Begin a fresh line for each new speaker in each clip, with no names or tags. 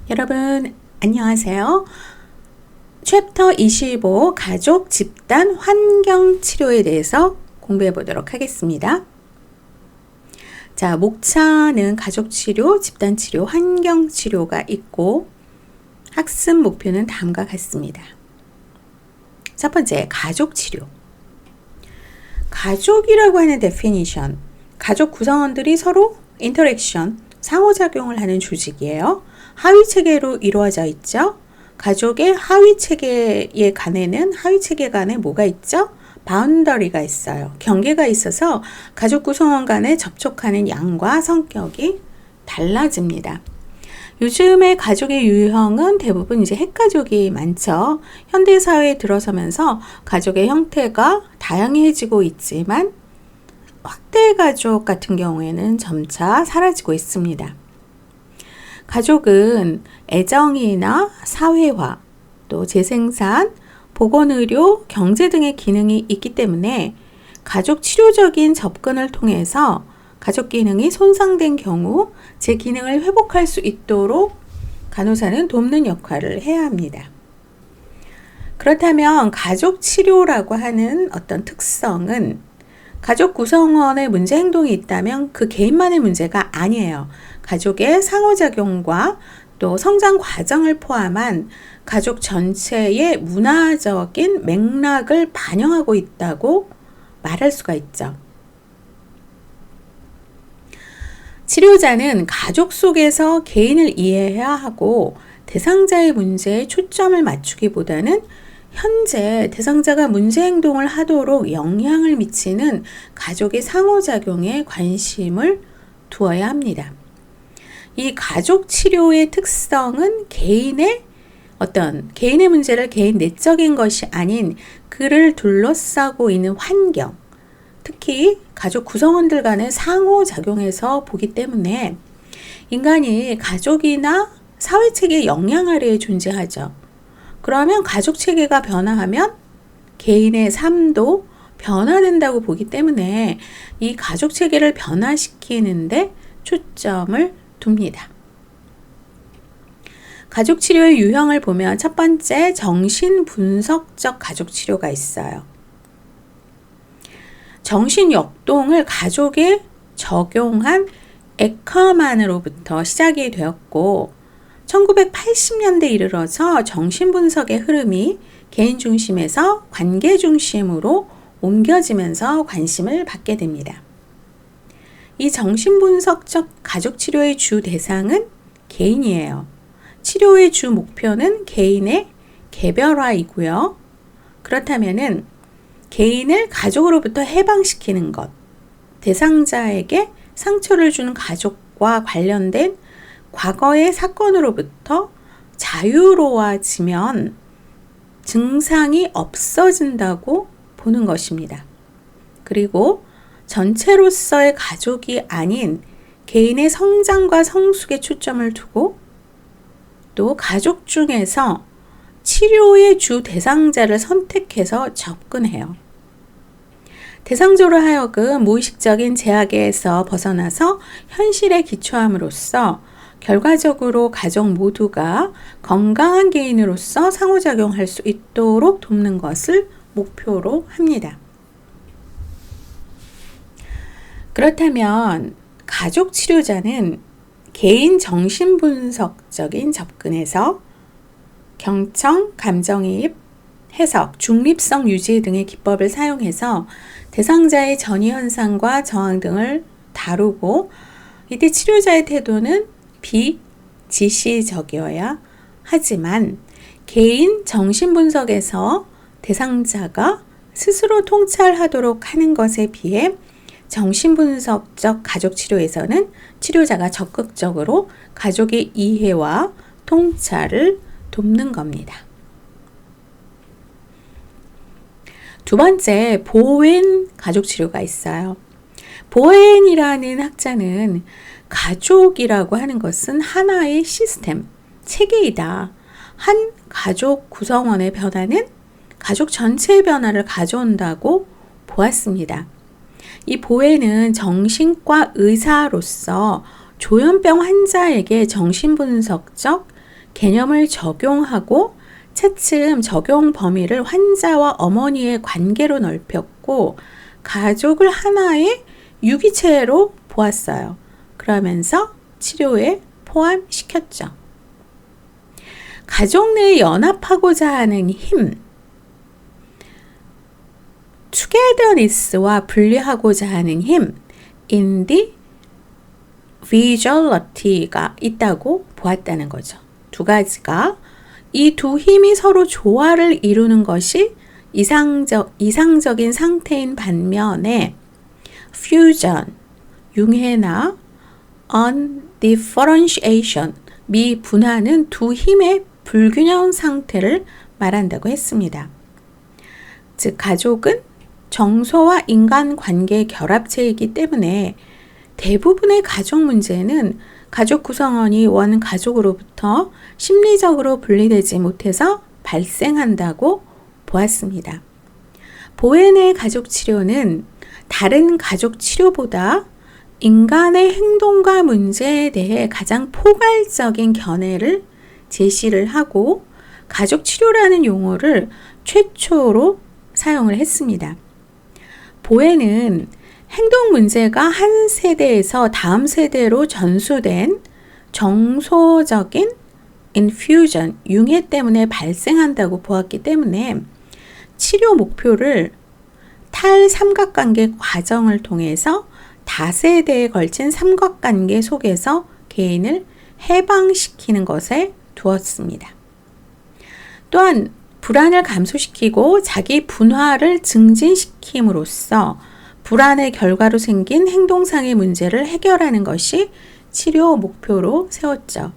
여러분 안녕하세요. 챕터 25 가족 집단 환경 치료에 대해서 공부해 보도록 하겠습니다. 자, 목차는 가족 치료, 집단 치료, 환경 치료가 있고 학습 목표는 다음과 같습니다. 첫 번째, 가족 치료. 가족이라고 하는 데피니션, 가족 구성원들이 서로 인터랙션, 상호작용을 하는 조직이에요. 하위체계로 이루어져 있죠. 가족의 하위체계에 간에는 하위체계 간에 뭐가 있죠? 바운더리가 있어요. 경계가 있어서 가족 구성원 간에 접촉하는 양과 성격이 달라집니다. 요즘의 가족의 유형은 대부분 이제 핵가족이 많죠. 현대사회에 들어서면서 가족의 형태가 다양해지고 있지만 확대가족 같은 경우에는 점차 사라지고 있습니다. 가족은 애정이나 사회화, 또 재생산, 보건의료, 경제 등의 기능이 있기 때문에 가족 치료적인 접근을 통해서 가족 기능이 손상된 경우 제 기능을 회복할 수 있도록 간호사는 돕는 역할을 해야 합니다. 그렇다면 가족 치료라고 하는 어떤 특성은 가족 구성원의 문제 행동이 있다면 그 개인만의 문제가 아니에요. 가족의 상호작용과 또 성장 과정을 포함한 가족 전체의 문화적인 맥락을 반영하고 있다고 말할 수가 있죠. 치료자는 가족 속에서 개인을 이해해야 하고 대상자의 문제에 초점을 맞추기보다는 현재 대상자가 문제 행동을 하도록 영향을 미치는 가족의 상호작용에 관심을 두어야 합니다. 이 가족 치료의 특성은 개인의 문제를 개인 내적인 것이 아닌 그를 둘러싸고 있는 환경, 특히 가족 구성원들 간의 상호작용에서 보기 때문에 인간이 가족이나 사회체계의 영향 아래에 존재하죠. 그러면 가족 체계가 변화하면 개인의 삶도 변화된다고 보기 때문에 이 가족 체계를 변화시키는데 초점을 둡니다. 가족 치료의 유형을 보면 첫 번째, 정신분석적 가족 치료가 있어요. 정신역동을 가족에 적용한 에커만으로부터 시작이 되었고 1980년대에 이르러서 정신분석의 흐름이 개인 중심에서 관계 중심으로 옮겨지면서 관심을 받게 됩니다. 이 정신분석적 가족치료의 주 대상은 개인이에요. 치료의 주 목표는 개인의 개별화이고요. 그렇다면은 개인을 가족으로부터 해방시키는 것, 대상자에게 상처를 주는 가족과 관련된 과거의 사건으로부터 자유로워지면 증상이 없어진다고 보는 것입니다. 그리고 전체로서의 가족이 아닌 개인의 성장과 성숙에 초점을 두고 또 가족 중에서 치료의 주 대상자를 선택해서 접근해요. 대상자로 하여금 무의식적인 제약에서 벗어나서 현실에 기초함으로써 결과적으로 가족 모두가 건강한 개인으로서 상호작용할 수 있도록 돕는 것을 목표로 합니다. 그렇다면 가족 치료자는 개인 정신분석적인 접근에서 경청, 감정이입, 해석, 중립성 유지 등의 기법을 사용해서 대상자의 전이 현상과 저항 등을 다루고 이때 치료자의 태도는 비지시적이어야 하지만 개인 정신분석에서 대상자가 스스로 통찰하도록 하는 것에 비해 정신분석적 가족치료에서는 치료자가 적극적으로 가족의 이해와 통찰을 돕는 겁니다. 두 번째, 보웬 가족치료가 있어요. 보웬이라는 학자는 가족이라고 하는 것은 하나의 시스템, 체계이다. 한 가족 구성원의 변화는 가족 전체의 변화를 가져온다고 보았습니다. 이 보웬은 정신과 의사로서 조현병 환자에게 정신분석적 개념을 적용하고 차츰 적용 범위를 환자와 어머니의 관계로 넓혔고 가족을 하나의 유기체로 보았어요. 그러면서 치료에 포함시켰죠. 가족 내에 연합하고자 하는 힘, togetherness와 분리하고자 하는 힘, individuality가 있다고 보았다는 거죠. 두 가지가 이 두 힘이 서로 조화를 이루는 것이 이상적인 상태인 반면에 fusion, 융해나 undifferentiation, 미분화는 두 힘의 불균형 상태를 말한다고 했습니다. 즉 가족은 정서와 인간관계의 결합체이기 때문에 대부분의 가족 문제는 가족 구성원이 원 가족으로부터 심리적으로 분리되지 못해서 발생한다고 보았습니다. 보헨의 가족 치료는 다른 가족 치료보다 인간의 행동과 문제에 대해 가장 포괄적인 견해를 제시를 하고 가족 치료라는 용어를 최초로 사용을 했습니다. 보헨은 행동 문제가 한 세대에서 다음 세대로 전수된 정서적인 infusion, 융해 때문에 발생한다고 보았기 때문에 치료 목표를 탈삼각관계 과정을 통해서 다세대에 걸친 삼각관계 속에서 개인을 해방시키는 것에 두었습니다. 또한 불안을 감소시키고 자기 분화를 증진시킴으로써 불안의 결과로 생긴 행동상의 문제를 해결하는 것이 치료 목표로 세웠죠.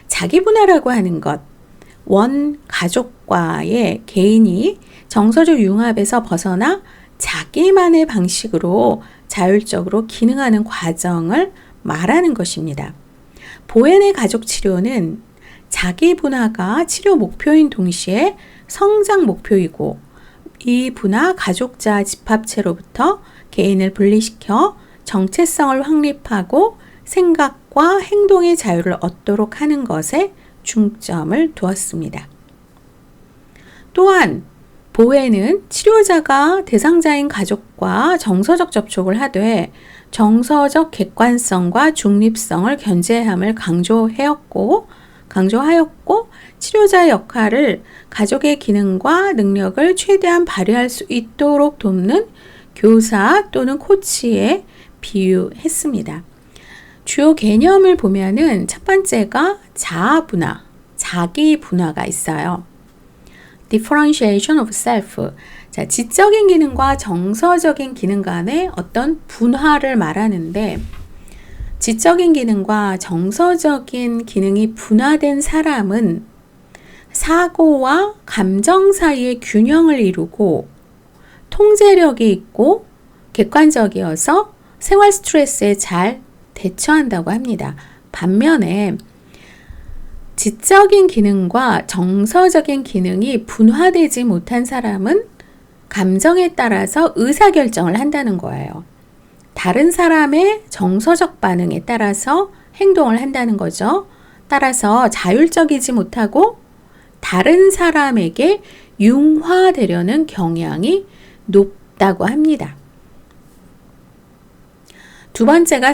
자기 분화라고 하는 것, 원 가족과의 개인이 정서적 융합에서 벗어나 자기만의 방식으로 자율적으로 기능하는 과정을 말하는 것입니다. 보헨의 가족 치료는 자기 분화가 치료 목표인 동시에 성장 목표이고 이 분화 가족자 집합체로부터 개인을 분리시켜 정체성을 확립하고 생각과 행동의 자유를 얻도록 하는 것에 중점을 두었습니다. 또한 보헨은 치료자가 대상자인 가족과 정서적 접촉을 하되 정서적 객관성과 중립성을 견제함을 강조하였고 치료자의 역할을 가족의 기능과 능력을 최대한 발휘할 수 있도록 돕는 교사 또는 코치에 비유했습니다. 주요 개념을 보면은 첫 번째가 자아 분화, 자기 분화가 있어요. differentiation of self. 자, 지적인 기능과 정서적인 기능 간의 어떤 분화를 말하는데 지적인 기능과 정서적인 기능이 분화된 사람은 사고와 감정 사이의 균형을 이루고 통제력이 있고 객관적이어서 생활 스트레스에 잘 대처한다고 합니다. 반면에 지적인 기능과 정서적인 기능이 분화되지 못한 사람은 감정에 따라서 의사결정을 한다는 거예요. 다른 사람의 정서적 반응에 따라서 행동을 한다는 거죠. 따라서 자율적이지 못하고 다른 사람에게 융화되려는 경향이 높다고 합니다. 두 번째가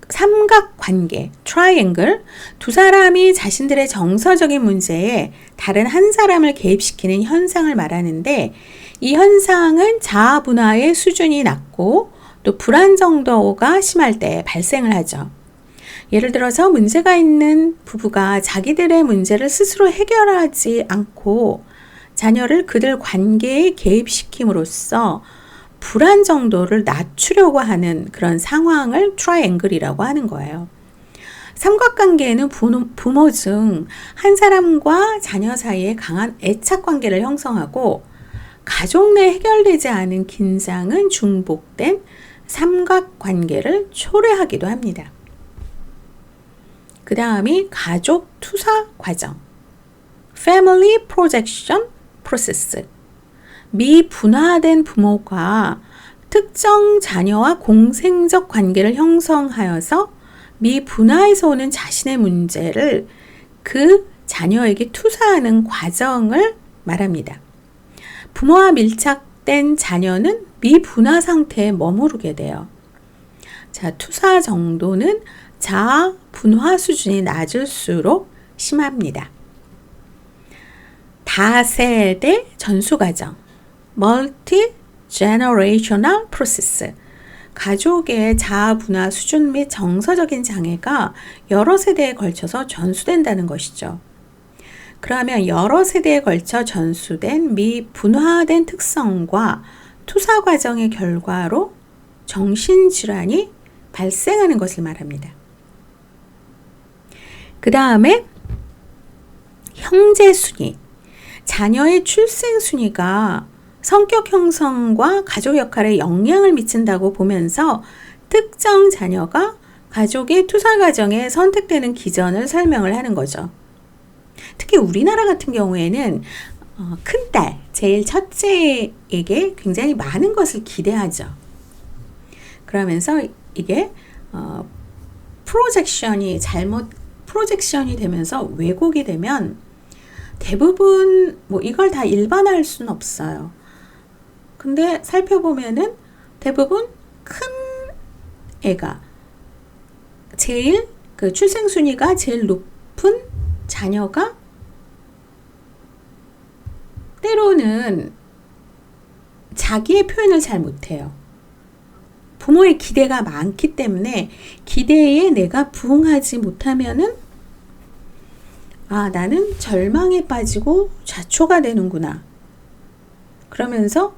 삼각관계, 트라이앵글. 두 사람이 자신들의 정서적인 문제에 다른 한 사람을 개입시키는 현상을 말하는데 이 현상은 자아 분화의 수준이 낮고 또 불안 정도가 심할 때 발생을 하죠. 예를 들어서 문제가 있는 부부가 자기들의 문제를 스스로 해결하지 않고 자녀를 그들 관계에 개입시킴으로써 불안 정도를 낮추려고 하는 그런 상황을 트라이앵글이라고 하는 거예요. 삼각관계에는 부모 중 한 사람과 자녀 사이에 강한 애착 관계를 형성하고 가족 내 해결되지 않은 긴장은 중복된 삼각관계를 초래하기도 합니다. 그 다음이 가족 투사 과정, Family Projection Process. 미분화된 부모가 특정 자녀와 공생적 관계를 형성하여서 미분화에서 오는 자신의 문제를 그 자녀에게 투사하는 과정을 말합니다. 부모와 밀착된 자녀는 미분화 상태에 머무르게 돼요. 자, 투사 정도는 자아 분화 수준이 낮을수록 심합니다. 다세대 전수 과정, multi-generational process. 가족의 자아 분화 수준 및 정서적인 장애가 여러 세대에 걸쳐서 전수된다는 것이죠. 그러면 여러 세대에 걸쳐 전수된 미분화된 특성과 투사 과정의 결과로 정신질환이 발생하는 것을 말합니다. 그 다음에 형제 순위. 자녀의 출생 순위가 성격 형성과 가족 역할에 영향을 미친다고 보면서 특정 자녀가 가족의 투사 과정에 선택되는 기전을 설명을 하는 거죠. 특히 우리나라 같은 경우에는 큰딸, 제일 첫째에게 굉장히 많은 것을 기대하죠. 그러면서 이게 프로젝션이 되면서 왜곡이 되면 대부분 이걸 다 일반화할 수는 없어요. 근데 살펴보면은 대부분 큰 애가 제일 출생 순위가 제일 높은 자녀가 때로는 자기의 표현을 잘 못해요. 부모의 기대가 많기 때문에 기대에 내가 부응하지 못하면은 나는 절망에 빠지고 좌초가 되는구나. 그러면서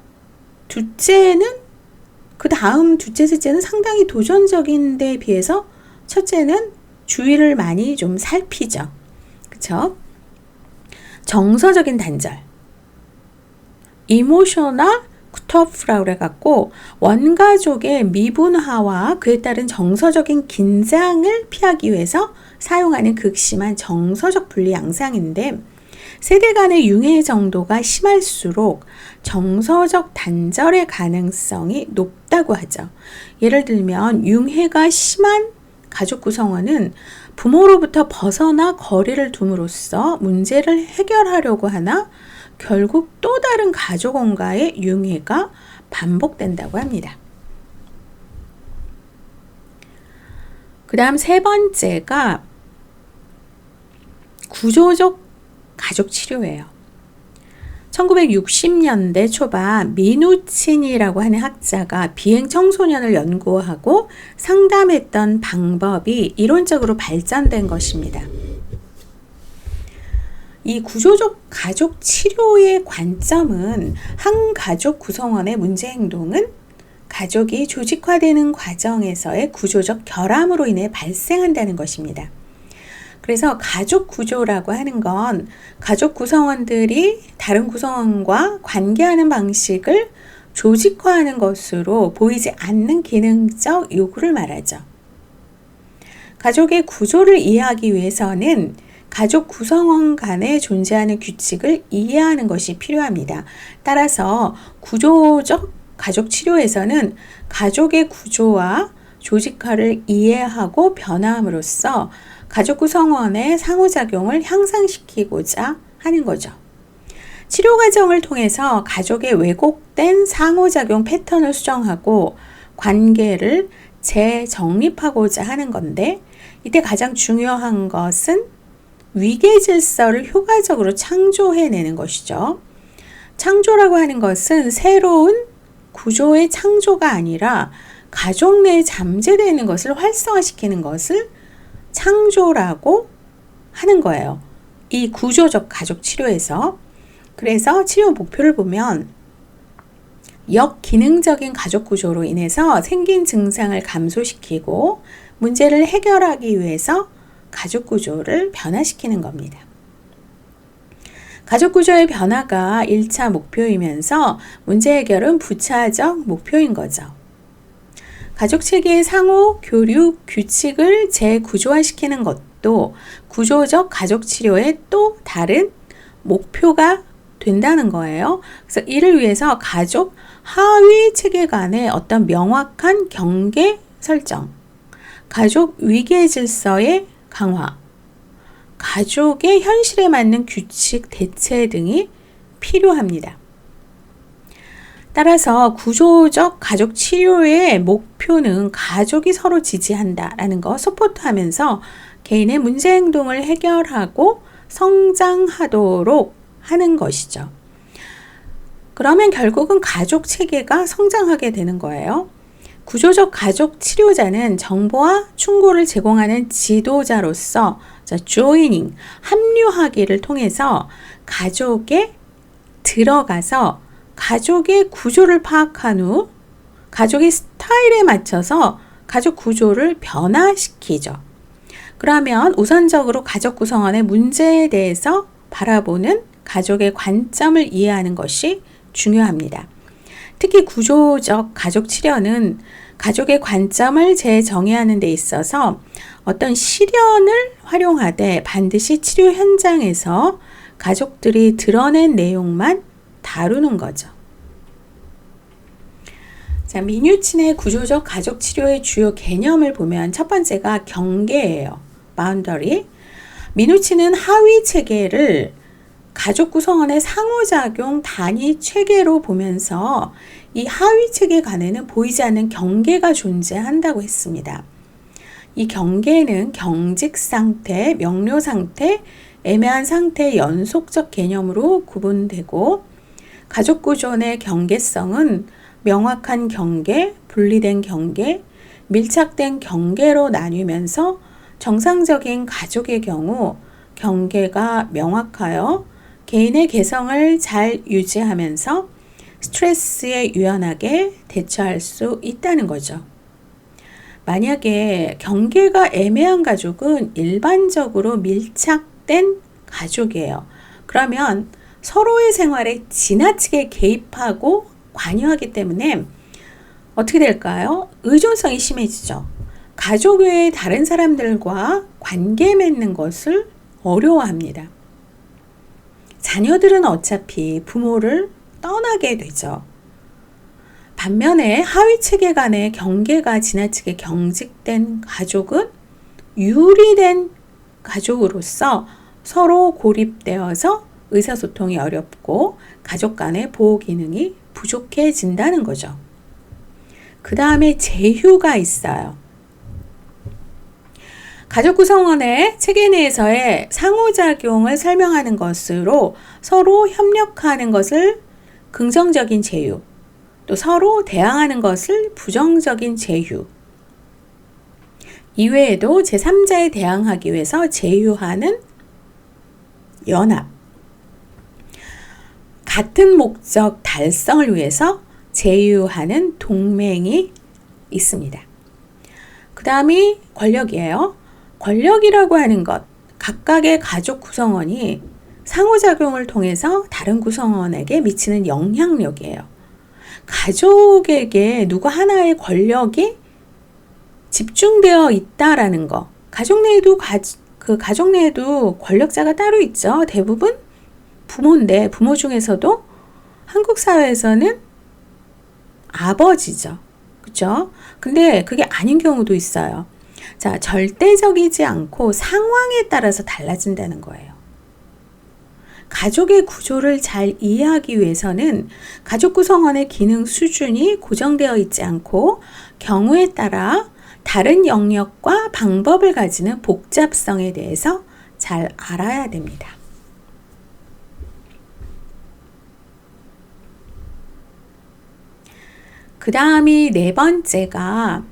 그 다음 둘째, 셋째는 상당히 도전적인 데에 비해서 첫째는 주의를 많이 좀 살피죠. 그쵸? 정서적인 단절. 이모셔널 컷오프라고 그래갖고 원가족의 미분화와 그에 따른 정서적인 긴장을 피하기 위해서 사용하는 극심한 정서적 분리 양상인데 세대 간의 융해 정도가 심할수록 정서적 단절의 가능성이 높다고 하죠. 예를 들면 융해가 심한 가족 구성원은 부모로부터 벗어나 거리를 둠으로써 문제를 해결하려고 하나 결국 또 다른 가족원과의 융해가 반복된다고 합니다. 그 다음 세 번째가 구조적 가족 치료예요. 1960년대 초반 미누친이라고 하는 학자가 비행 청소년을 연구하고 상담했던 방법이 이론적으로 발전된 것입니다. 이 구조적 가족 치료의 관점은 한 가족 구성원의 문제 행동은 가족이 조직화되는 과정에서의 구조적 결함으로 인해 발생한다는 것입니다. 그래서 가족 구조라고 하는 건 가족 구성원들이 다른 구성원과 관계하는 방식을 조직화하는 것으로 보이지 않는 기능적 요구를 말하죠. 가족의 구조를 이해하기 위해서는 가족 구성원 간에 존재하는 규칙을 이해하는 것이 필요합니다. 따라서 구조적 가족 치료에서는 가족의 구조와 조직화를 이해하고 변화함으로써 가족 구성원의 상호작용을 향상시키고자 하는 거죠. 치료 과정을 통해서 가족의 왜곡된 상호작용 패턴을 수정하고 관계를 재정립하고자 하는 건데 이때 가장 중요한 것은 위계 질서를 효과적으로 창조해내는 것이죠. 창조라고 하는 것은 새로운 구조의 창조가 아니라 가족 내에 잠재되어 있는 것을 활성화시키는 것을 창조라고 하는 거예요. 이 구조적 가족 치료에서. 그래서 치료 목표를 보면 역기능적인 가족 구조로 인해서 생긴 증상을 감소시키고 문제를 해결하기 위해서 가족 구조를 변화시키는 겁니다. 가족 구조의 변화가 1차 목표이면서 문제 해결은 부차적 목표인 거죠. 가족 체계의 상호 교류 규칙을 재구조화시키는 것도 구조적 가족 치료의 또 다른 목표가 된다는 거예요. 그래서 이를 위해서 가족 하위 체계 간의 어떤 명확한 경계 설정, 가족 위계 질서의 강화, 가족의 현실에 맞는 규칙, 대체 등이 필요합니다. 따라서 구조적 가족 치료의 목표는 가족이 서로 지지한다라는 거 서포트하면서 개인의 문제 행동을 해결하고 성장하도록 하는 것이죠. 그러면 결국은 가족 체계가 성장하게 되는 거예요. 구조적 가족 치료자는 정보와 충고를 제공하는 지도자로서 조이닝, 합류하기를 통해서 가족에 들어가서 가족의 구조를 파악한 후 가족의 스타일에 맞춰서 가족 구조를 변화시키죠. 그러면 우선적으로 가족 구성원의 문제에 대해서 바라보는 가족의 관점을 이해하는 것이 중요합니다. 특히 구조적 가족 치료는 가족의 관점을 재정의하는 데 있어서 어떤 시련을 활용하되 반드시 치료 현장에서 가족들이 드러낸 내용만 다루는 거죠. 자, 미뉴친의 구조적 가족 치료의 주요 개념을 보면 첫 번째가 경계예요. boundary. 미누치는 하위 체계를 가족 구성원의 상호작용 단위 체계로 보면서 이 하위 체계 간에는 보이지 않는 경계가 존재한다고 했습니다. 이 경계는 경직 상태, 명료 상태, 애매한 상태의 연속적 개념으로 구분되고 가족 구조 내 경계성은 명확한 경계, 분리된 경계, 밀착된 경계로 나뉘면서 정상적인 가족의 경우 경계가 명확하여 개인의 개성을 잘 유지하면서 스트레스에 유연하게 대처할 수 있다는 거죠. 만약에 경계가 애매한 가족은 일반적으로 밀착된 가족이에요. 그러면 서로의 생활에 지나치게 개입하고 관여하기 때문에 어떻게 될까요? 의존성이 심해지죠. 가족 외의 다른 사람들과 관계 맺는 것을 어려워합니다. 자녀들은 어차피 부모를 떠나게 되죠. 반면에 하위 체계 간의 경계가 지나치게 경직된 가족은 유리된 가족으로서 서로 고립되어서 의사소통이 어렵고 가족 간의 보호 기능이 부족해진다는 거죠. 그 다음에 제휴가 있어요. 가족 구성원의 체계 내에서의 상호작용을 설명하는 것으로 서로 협력하는 것을 긍정적인 제휴, 또 서로 대항하는 것을 부정적인 제휴, 이외에도 제3자에 대항하기 위해서 제휴하는 연합, 같은 목적 달성을 위해서 제휴하는 동맹이 있습니다. 그 다음이 권력이에요. 권력이라고 하는 것, 각각의 가족 구성원이 상호작용을 통해서 다른 구성원에게 미치는 영향력이에요. 가족에게 누구 하나의 권력이 집중되어 있다라는 거. 가족 내에도 가족 내에도 권력자가 따로 있죠. 대부분 부모인데 부모 중에서도 한국 사회에서는 아버지죠. 그렇죠? 근데 그게 아닌 경우도 있어요. 자, 절대적이지 않고 상황에 따라서 달라진다는 거예요. 가족의 구조를 잘 이해하기 위해서는 가족 구성원의 기능 수준이 고정되어 있지 않고 경우에 따라 다른 영역과 방법을 가지는 복잡성에 대해서 잘 알아야 됩니다. 그 다음이 네 번째가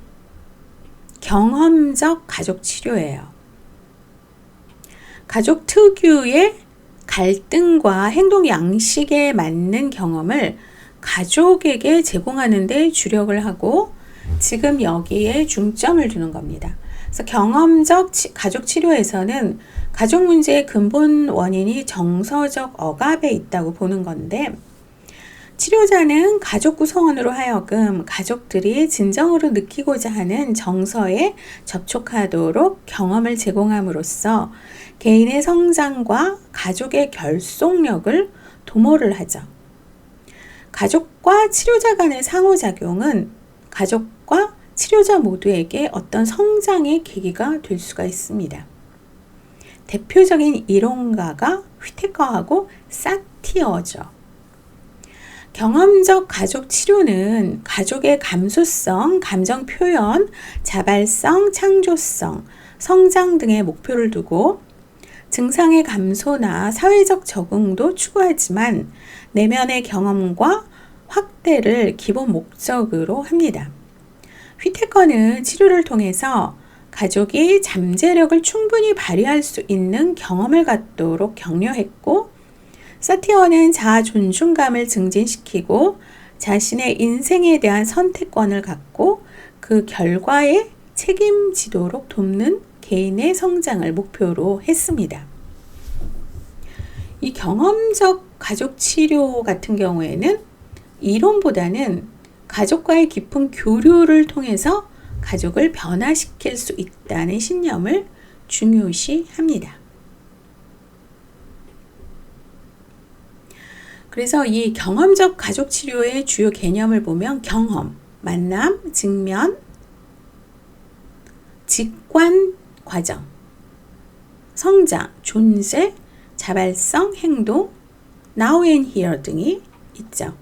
경험적 가족 치료예요. 가족 특유의 갈등과 행동 양식에 맞는 경험을 가족에게 제공하는 데 주력을 하고 지금 여기에 중점을 두는 겁니다. 그래서 경험적 가족 치료에서는 가족 문제의 근본 원인이 정서적 억압에 있다고 보는 건데 치료자는 가족 구성원으로 하여금 가족들이 진정으로 느끼고자 하는 정서에 접촉하도록 경험을 제공함으로써 개인의 성장과 가족의 결속력을 도모를 하죠. 가족과 치료자 간의 상호작용은 가족과 치료자 모두에게 어떤 성장의 계기가 될 수가 있습니다. 대표적인 이론가가 휘테커하고 사티어죠. 경험적 가족 치료는 가족의 감수성, 감정 표현, 자발성, 창조성, 성장 등의 목표를 두고 증상의 감소나 사회적 적응도 추구하지만 내면의 경험과 확대를 기본 목적으로 합니다. 휘테커는 치료를 통해서 가족이 잠재력을 충분히 발휘할 수 있는 경험을 갖도록 격려했고, 사티어는 자아 존중감을 증진시키고 자신의 인생에 대한 선택권을 갖고 그 결과에 책임지도록 돕는 개인의 성장을 목표로 했습니다. 이 경험적 가족 치료 같은 경우에는 이론보다는 가족과의 깊은 교류를 통해서 가족을 변화시킬 수 있다는 신념을 중요시합니다. 그래서 이 경험적 가족 치료의 주요 개념을 보면 경험, 만남, 직면, 직관, 과정, 성장, 존재, 자발성, 행동, now and here 등이 있죠.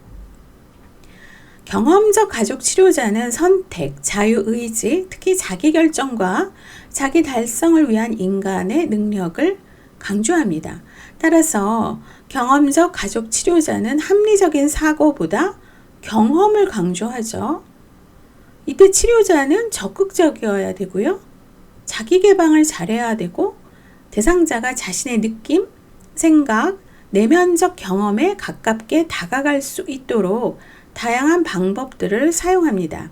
경험적 가족 치료자는 선택, 자유의지, 특히 자기결정과 자기 달성을 위한 인간의 능력을 강조합니다. 따라서 경험적 가족 치료자는 합리적인 사고보다 경험을 강조하죠. 이때 치료자는 적극적이어야 되고요. 자기 개방을 잘해야 되고 대상자가 자신의 느낌, 생각, 내면적 경험에 가깝게 다가갈 수 있도록 다양한 방법들을 사용합니다.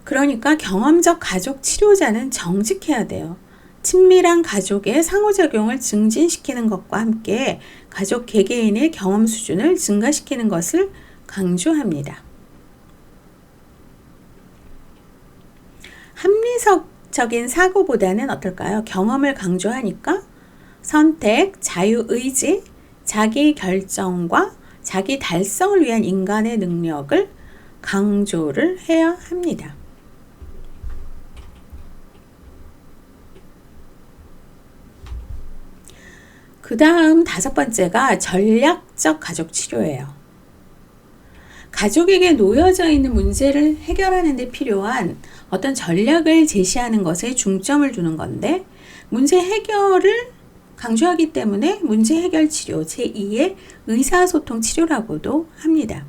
그러니까 경험적 가족 치료자는 정직해야 돼요. 친밀한 가족의 상호작용을 증진시키는 것과 함께 가족 개개인의 경험 수준을 증가시키는 것을 강조합니다. 합리적인 사고보다는 어떨까요? 경험을 강조하니까 선택, 자유의지, 자기 결정과 자기 달성을 위한 인간의 능력을 강조를 해야 합니다. 그 다음 5번째가 전략적 가족 치료예요. 가족에게 놓여져 있는 문제를 해결하는 데 필요한 어떤 전략을 제시하는 것에 중점을 두는 건데, 문제 해결을 강조하기 때문에 문제 해결 치료, 제2의 의사소통 치료라고도 합니다.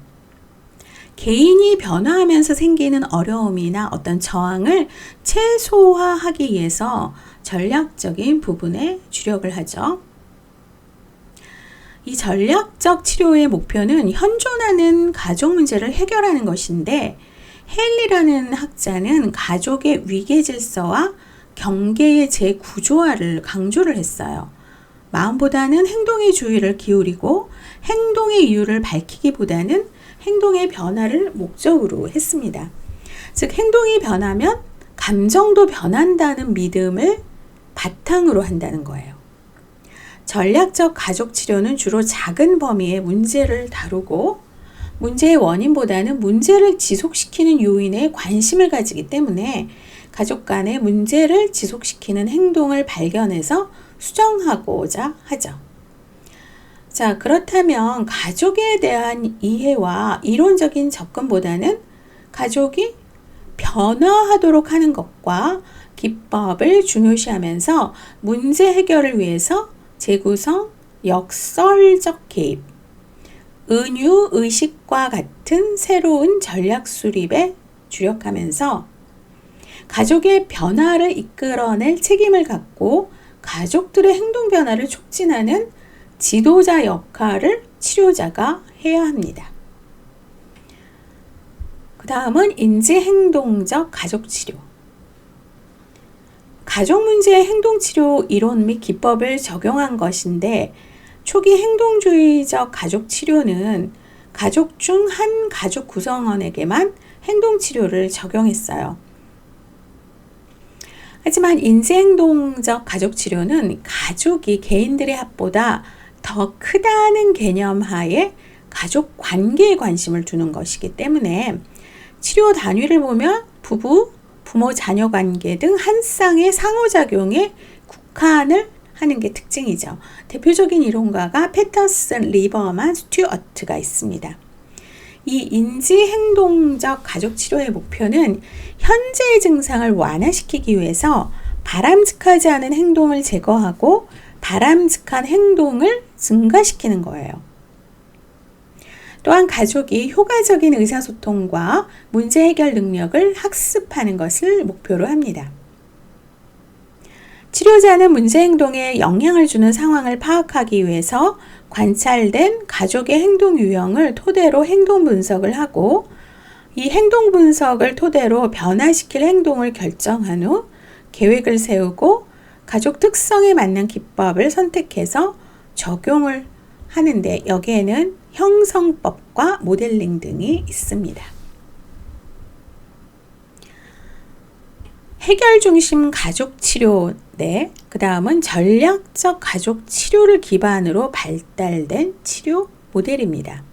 개인이 변화하면서 생기는 어려움이나 어떤 저항을 최소화하기 위해서 전략적인 부분에 주력을 하죠. 이 전략적 치료의 목표는 현존하는 가족 문제를 해결하는 것인데, 헨리라는 학자는 가족의 위계 질서와 경계의 재구조화를 강조를 했어요. 마음보다는 행동의 주의를 기울이고 행동의 이유를 밝히기보다는 행동의 변화를 목적으로 했습니다. 즉, 행동이 변하면 감정도 변한다는 믿음을 바탕으로 한다는 거예요. 전략적 가족 치료는 주로 작은 범위의 문제를 다루고 문제의 원인보다는 문제를 지속시키는 요인에 관심을 가지기 때문에 가족 간의 문제를 지속시키는 행동을 발견해서 수정하고자 하죠. 자, 그렇다면 가족에 대한 이해와 이론적인 접근보다는 가족이 변화하도록 하는 것과 기법을 중요시하면서 문제 해결을 위해서 재구성, 역설적 개입, 은유, 의식과 같은 새로운 전략 수립에 주력하면서 가족의 변화를 이끌어낼 책임을 갖고 가족들의 행동 변화를 촉진하는 지도자 역할을 치료자가 해야 합니다. 그 다음은 인지행동적 가족치료. 가족 문제의 행동치료 이론 및 기법을 적용한 것인데, 초기 행동주의적 가족치료는 가족 중 한 가족 구성원에게만 행동치료를 적용했어요. 하지만 인지행동적 가족치료는 가족이 개인들의 합보다 더 크다는 개념 하에 가족 관계에 관심을 두는 것이기 때문에 치료 단위를 보면 부부, 부모, 자녀 관계 등 한 쌍의 상호작용에 국한을 하는 게 특징이죠. 대표적인 이론가가 패터슨, 리버만, 스튜어트가 있습니다. 이 인지행동적 가족치료의 목표는 현재의 증상을 완화시키기 위해서 바람직하지 않은 행동을 제거하고 바람직한 행동을 증가시키는 거예요. 또한 가족이 효과적인 의사소통과 문제 해결 능력을 학습하는 것을 목표로 합니다. 치료자는 문제 행동에 영향을 주는 상황을 파악하기 위해서 관찰된 가족의 행동 유형을 토대로 행동 분석을 하고 이 행동 분석을 토대로 변화시킬 행동을 결정한 후 계획을 세우고 가족 특성에 맞는 기법을 선택해서 적용을 하는데 여기에는 형성법과 모델링 등이 있습니다. 해결 중심 가족 치료, 그 다음은 전략적 가족 치료를 기반으로 발달된 치료 모델입니다.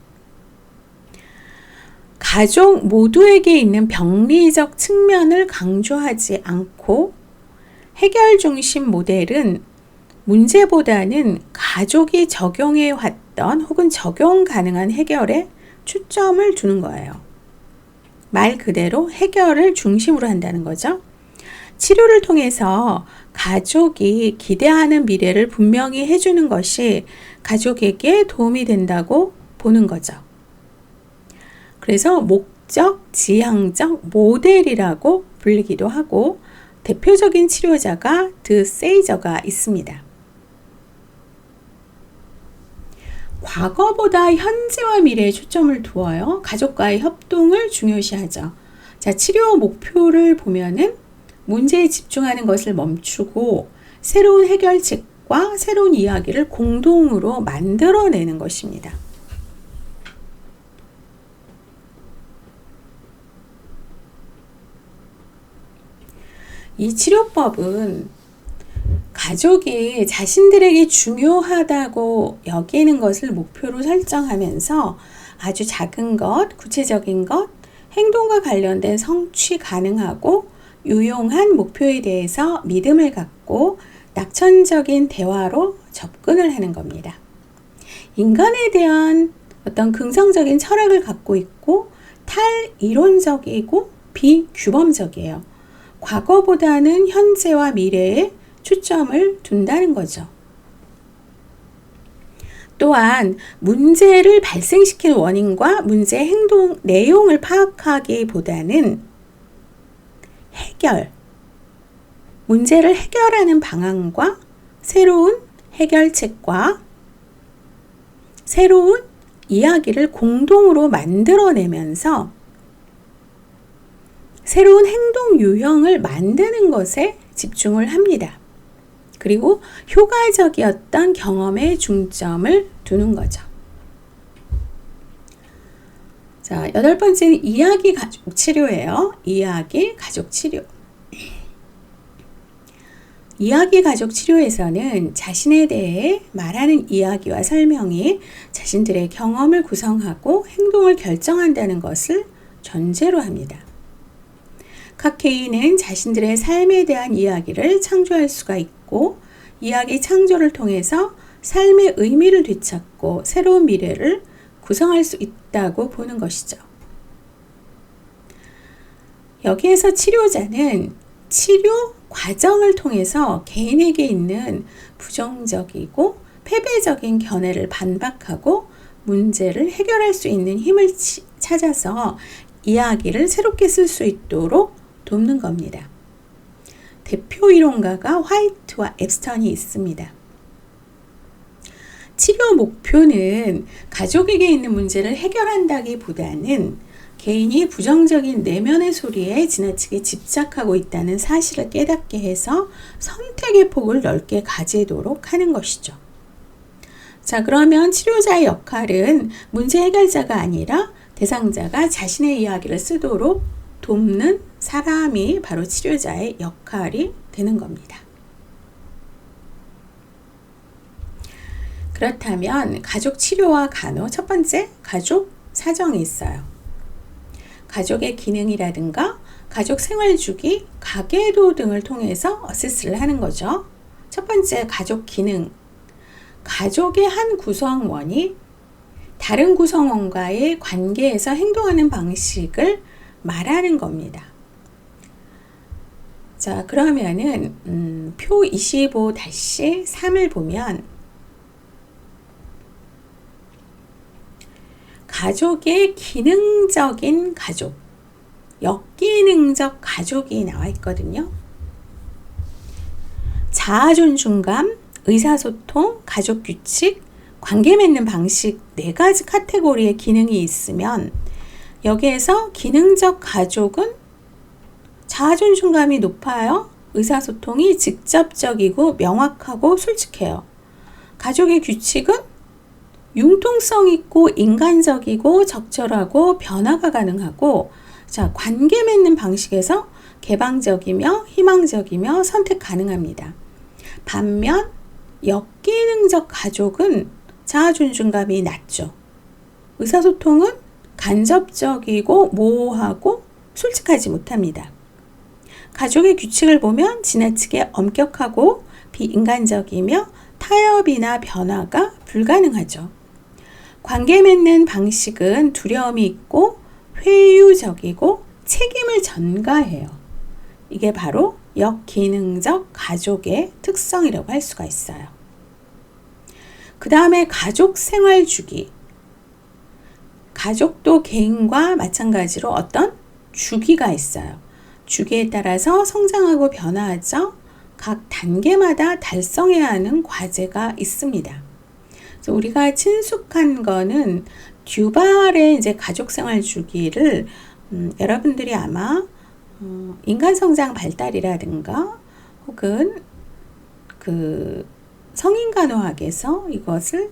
가족 모두에게 있는 병리적 측면을 강조하지 않고 해결 중심 모델은 문제보다는 가족이 적용해 왔던 혹은 적용 가능한 해결에 초점을 두는 거예요. 말 그대로 해결을 중심으로 한다는 거죠. 치료를 통해서 가족이 기대하는 미래를 분명히 해주는 것이 가족에게 도움이 된다고 보는 거죠. 그래서 목적, 지향적 모델이라고 불리기도 하고 대표적인 치료자가 드 세이저가 있습니다. 과거보다 현재와 미래에 초점을 두어요. 가족과의 협동을 중요시하죠. 자, 치료 목표를 보면은 문제에 집중하는 것을 멈추고 새로운 해결책과 새로운 이야기를 공동으로 만들어내는 것입니다. 이 치료법은 가족이 자신들에게 중요하다고 여기는 것을 목표로 설정하면서 아주 작은 것, 구체적인 것, 행동과 관련된 성취 가능하고 유용한 목표에 대해서 믿음을 갖고 낙천적인 대화로 접근을 하는 겁니다. 인간에 대한 어떤 긍정적인 철학을 갖고 있고 탈이론적이고 비규범적이에요. 과거보다는 현재와 미래에 초점을 둔다는 거죠. 또한 문제를 발생시킨 원인과 문제 행동 내용을 파악하기보다는 문제를 해결하는 방안과 새로운 해결책과 새로운 이야기를 공동으로 만들어내면서 새로운 행동 유형을 만드는 것에 집중을 합니다. 그리고 효과적이었던 경험에 중점을 두는 거죠. 자, 8번째는 이야기 가족 치료예요. 이야기 가족 치료. 이야기 가족 치료에서는 자신에 대해 말하는 이야기와 설명이 자신들의 경험을 구성하고 행동을 결정한다는 것을 전제로 합니다. 각 개인은 자신들의 삶에 대한 이야기를 창조할 수가 있고 이야기 창조를 통해서 삶의 의미를 되찾고 새로운 미래를 구성할 수 있다고 보는 것이죠. 여기에서 치료자는 치료 과정을 통해서 개인에게 있는 부정적이고 패배적인 견해를 반박하고 문제를 해결할 수 있는 힘을 찾아서 이야기를 새롭게 쓸 수 있도록 돕는 겁니다. 대표 이론가가 화이트와 앱스턴이 있습니다. 치료 목표는 가족에게 있는 문제를 해결한다기보다는 개인이 부정적인 내면의 소리에 지나치게 집착하고 있다는 사실을 깨닫게 해서 선택의 폭을 넓게 가지도록 하는 것이죠. 자, 그러면 치료자의 역할은 문제 해결자가 아니라 대상자가 자신의 이야기를 쓰도록 돕는 사람이 바로 치료자의 역할이 되는 겁니다. 그렇다면 가족 치료와 간호, 첫 번째, 가족 사정이 있어요. 가족의 기능이라든가 가족 생활주기, 가계도 등을 통해서 어세스를 하는 거죠. 첫 번째, 가족 기능. 가족의 한 구성원이 다른 구성원과의 관계에서 행동하는 방식을 말하는 겁니다. 자, 그러면은 표 25-3을 보면 가족의 기능적인 가족, 역기능적 가족이 나와 있거든요. 자아존중감, 의사소통, 가족규칙, 관계 맺는 방식 4가지 카테고리의 기능이 있으면 여기에서 기능적 가족은 자아존중감이 높아요. 의사소통이 직접적이고 명확하고 솔직해요. 가족의 규칙은 융통성 있고 인간적이고 적절하고 변화가 가능하고, 자, 관계 맺는 방식에서 개방적이며 희망적이며 선택 가능합니다. 반면 역기능적 가족은 자아존중감이 낮죠. 의사소통은 간접적이고 모호하고 솔직하지 못합니다. 가족의 규칙을 보면 지나치게 엄격하고 비인간적이며 타협이나 변화가 불가능하죠. 관계 맺는 방식은 두려움이 있고 회유적이고 책임을 전가해요. 이게 바로 역기능적 가족의 특성이라고 할 수가 있어요. 그 다음에 가족 생활 주기. 가족도 개인과 마찬가지로 어떤 주기가 있어요. 주기에 따라서 성장하고 변화하죠. 각 단계마다 달성해야 하는 과제가 있습니다. 그래서 우리가 친숙한 거는 듀발의 이제 가족 생활 주기를 여러분들이 아마 인간 성장 발달이라든가 혹은 그 성인간호학에서 이것을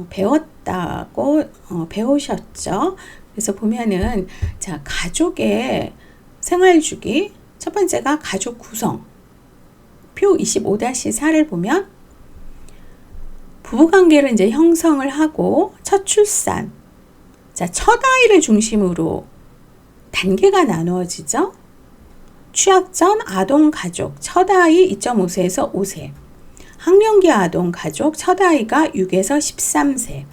배웠다고 배우셨죠. 그래서 보면은, 자, 가족의 생활 주기 첫 번째가 가족 구성. 표 25-4를 보면 부부관계를 이제 형성을 하고 첫 출산, 자, 첫 아이를 중심으로 단계가 나누어지죠. 취학 전 아동 가족 첫 아이 2.5세에서 5세, 학령기 아동 가족 첫 아이가 6에서 13세,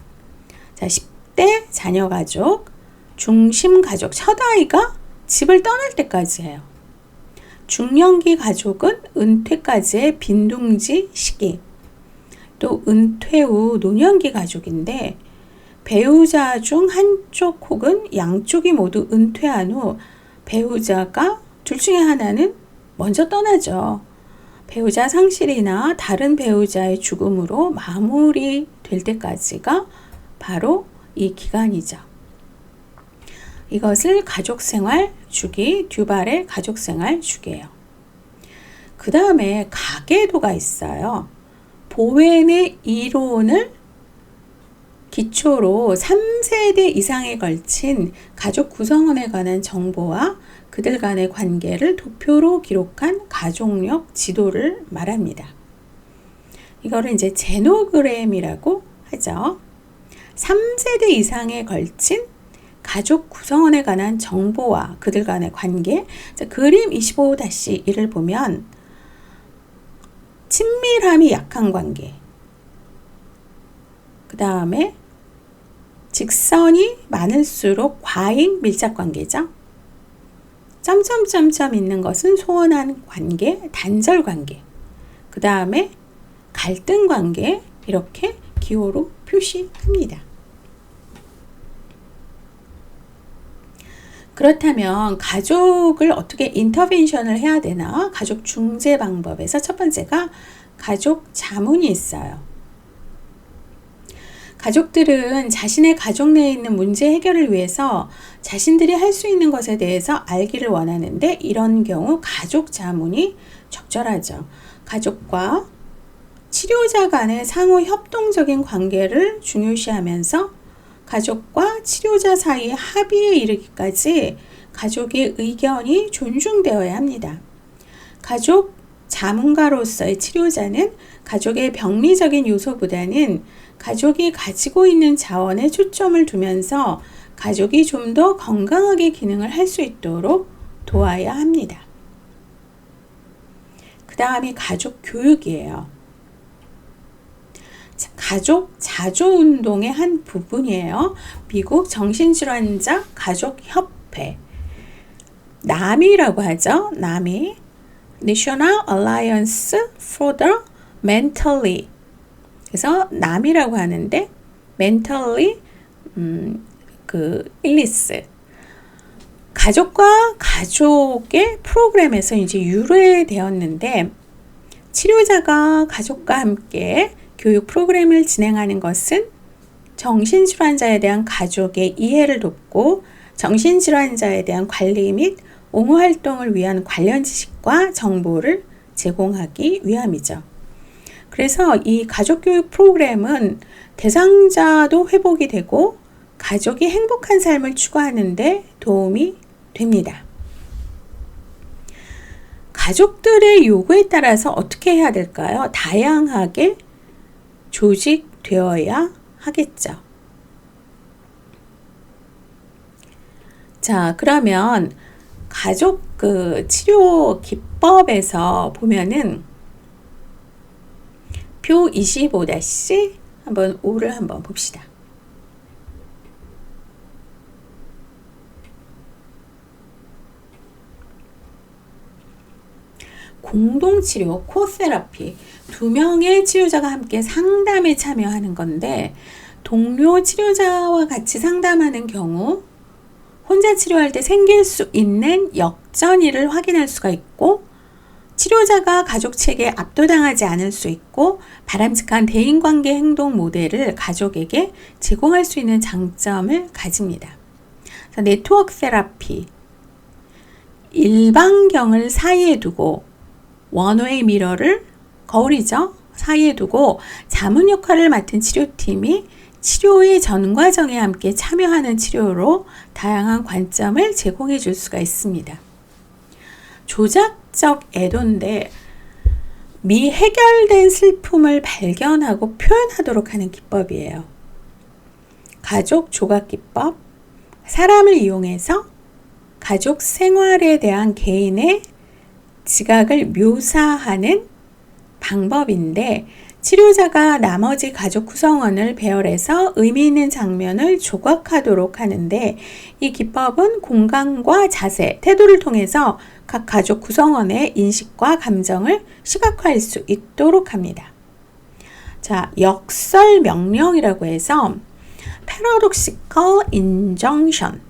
자, 10대 자녀 가족, 중심 가족 첫 아이가 집을 떠날 때까지 해요. 중년기 가족은 은퇴까지의 빈둥지 시기, 또 은퇴 후 노년기 가족인데 배우자 중 한쪽 혹은 양쪽이 모두 은퇴한 후 배우자가 둘 중에 하나는 먼저 떠나죠. 배우자 상실이나 다른 배우자의 죽음으로 마무리될 때까지가 바로 이 기간이죠. 이것을 가족생활 주기, 듀발의 가족생활 주기예요. 그 다음에 가계도가 있어요. 보웬의 이론을 기초로 3세대 이상에 걸친 가족 구성원에 관한 정보와 그들 간의 관계를 도표로 기록한 가족력 지도를 말합니다. 이거를 이제 제노그램이라고 하죠. 3세대 이상에 걸친 가족 구성원에 관한 정보와 그들 간의 관계. 자, 그림 25-1을 보면 친밀함이 약한 관계, 그 다음에 직선이 많을수록 과잉 밀착 관계죠. 점점점점 있는 것은 소원한 관계, 단절 관계, 그 다음에 갈등 관계, 이렇게 기호로 표시합니다. 그렇다면 가족을 어떻게 인터벤션을 해야 되나? 가족 중재 방법에서 첫 번째가 가족 자문이 있어요. 가족들은 자신의 가족 내에 있는 문제 해결을 위해서 자신들이 할 수 있는 것에 대해서 알기를 원하는데, 이런 경우 가족 자문이 적절하죠. 가족과 치료자 간의 상호 협동적인 관계를 중요시하면서 가족과 치료자 사이의 합의에 이르기까지 가족의 의견이 존중되어야 합니다. 가족 자문가로서의 치료자는 가족의 병리적인 요소보다는 가족이 가지고 있는 자원에 초점을 두면서 가족이 좀 더 건강하게 기능을 할 수 있도록 도와야 합니다. 그 다음이 가족 교육이에요. 가족 자조운동의 한 부분이에요. 미국 정신질환자 가족협회, 나미라고 하죠. 나미, National Alliance for the Mentally. 그래서 나미라고 하는데 mentally illness. 가족과 가족의 프로그램에서 이제 유래되었는데, 치료자가 가족과 함께 교육 프로그램을 진행하는 것은 정신질환자에 대한 가족의 이해를 돕고 정신질환자에 대한 관리 및 옹호 활동을 위한 관련 지식과 정보를 제공하기 위함이죠. 그래서 이 가족교육 프로그램은 대상자도 회복이 되고 가족이 행복한 삶을 추구하는 데 도움이 됩니다. 가족들의 요구에 따라서 어떻게 해야 될까요? 다양하게 조직되어야 하겠죠. 자, 그러면 가족 치료 기법에서 보면은 표 25- 한번 5를 한번 봅시다. 공동치료, 코세라피, 2명의 치료자가 함께 상담에 참여하는 건데, 동료 치료자와 같이 상담하는 경우 혼자 치료할 때 생길 수 있는 역전이를 확인할 수가 있고, 치료자가 가족 체계에 압도당하지 않을 수 있고, 바람직한 대인관계 행동 모델을 가족에게 제공할 수 있는 장점을 가집니다. 네트워크 세라피, 일방경을 사이에 두고 원웨이 미러를, 거울이죠, 사이에 두고 자문 역할을 맡은 치료팀이 치료의 전 과정에 함께 참여하는 치료로 다양한 관점을 제공해 줄 수가 있습니다. 조작적 애도인데, 미해결된 슬픔을 발견하고 표현하도록 하는 기법이에요. 가족 조각 기법, 사람을 이용해서 가족 생활에 대한 개인의 지각을 묘사하는 방법인데, 치료자가 나머지 가족 구성원을 배열해서 의미 있는 장면을 조각하도록 하는데, 이 기법은 공간과 자세, 태도를 통해서 각 가족 구성원의 인식과 감정을 시각화할 수 있도록 합니다. 자, 역설 명령이라고 해서 paradoxical injunction,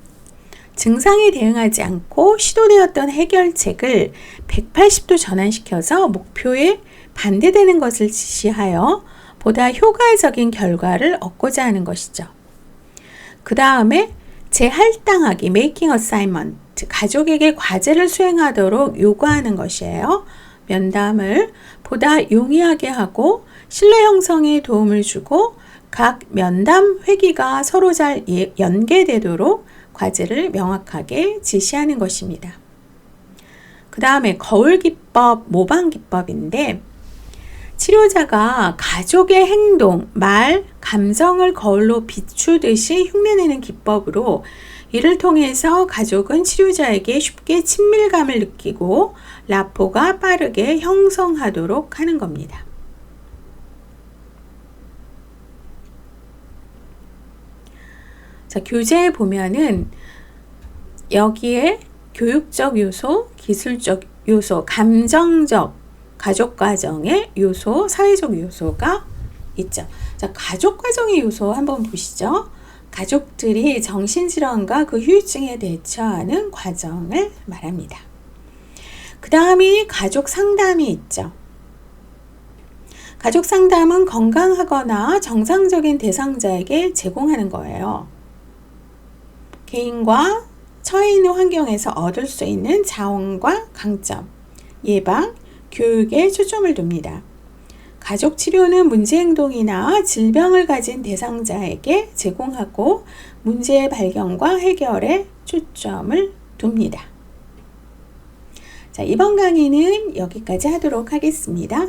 증상에 대응하지 않고 시도되었던 해결책을 180도 전환시켜서 목표에 반대되는 것을 지시하여 보다 효과적인 결과를 얻고자 하는 것이죠. 그 다음에 재할당하기, making assignment, 가족에게 과제를 수행하도록 요구하는 것이에요. 면담을 보다 용이하게 하고 신뢰 형성에 도움을 주고 각 면담 회기가 서로 잘 연계되도록 과제를 명확하게 지시하는 것입니다. 그 다음에 거울 기법, 모방 기법인데, 치료자가 가족의 행동, 말, 감정을 거울로 비추듯이 흉내내는 기법으로, 이를 통해서 가족은 치료자에게 쉽게 친밀감을 느끼고 라포가 빠르게 형성하도록 하는 겁니다. 자, 교재에 보면은 여기에 교육적 요소, 기술적 요소, 감정적 가족 과정의 요소, 사회적 요소가 있죠. 자, 가족 과정의 요소 한번 보시죠. 가족들이 정신질환과 그 후유증에 대처하는 과정을 말합니다. 그 다음이 가족 상담이 있죠. 가족 상담은 건강하거나 정상적인 대상자에게 제공하는 거예요. 개인과 처해 있는 환경에서 얻을 수 있는 자원과 강점, 예방, 교육에 초점을 둡니다. 가족 치료는 문제 행동이나 질병을 가진 대상자에게 제공하고 문제의 발견과 해결에 초점을 둡니다. 자, 이번 강의는 여기까지 하도록 하겠습니다.